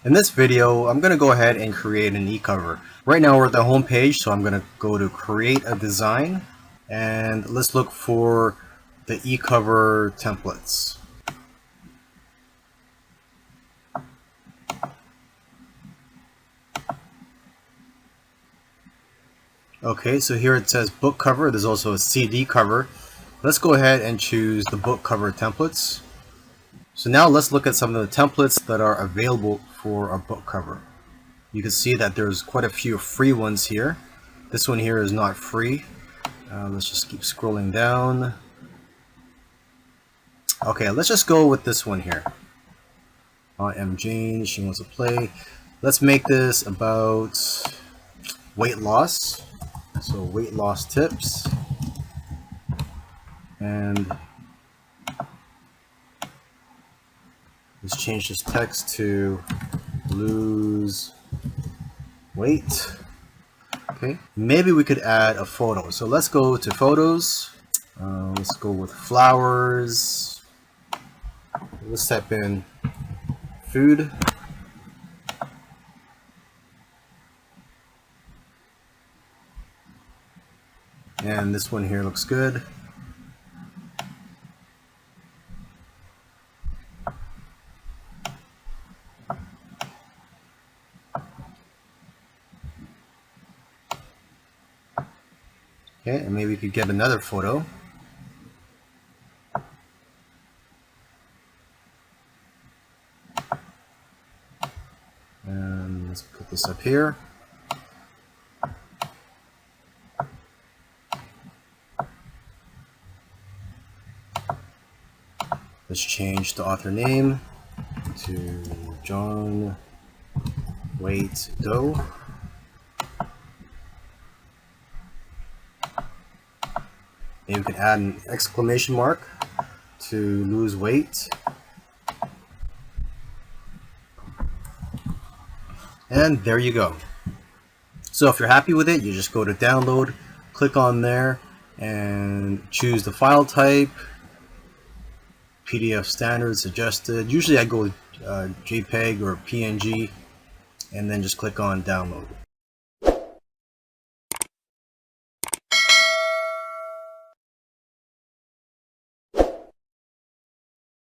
In this video, I'm going to go ahead and create an e-cover. Right now we're at the home page, so I'm going to go to create a design, and let's look for the e-cover templates. Okay, so here it says book cover. There's also a CD cover. Let's go ahead and choose the book cover templates. So now let's look at some of the templates that are available for a book cover. You can see that there's quite a few free ones here. This one here is not free. Let's just keep scrolling down. Okay, let's just go with this one here. I am Jane, she wants to play. Let's make this about weight loss. So weight loss tips. And let's change this text to lose weight. Okay, maybe we could add a photo. So let's go to photos. Let's go with flowers. Let's type in food. And this one here looks good. Okay, and maybe we could get another photo. And let's put this up here. Let's change the author name to John Waite Doe. Maybe we can add an exclamation mark to lose weight. And there you go. So if you're happy with it, you just go to download, click on there, and choose the file type. PDF standard suggested. Usually I go with JPEG or PNG, and then just click on download.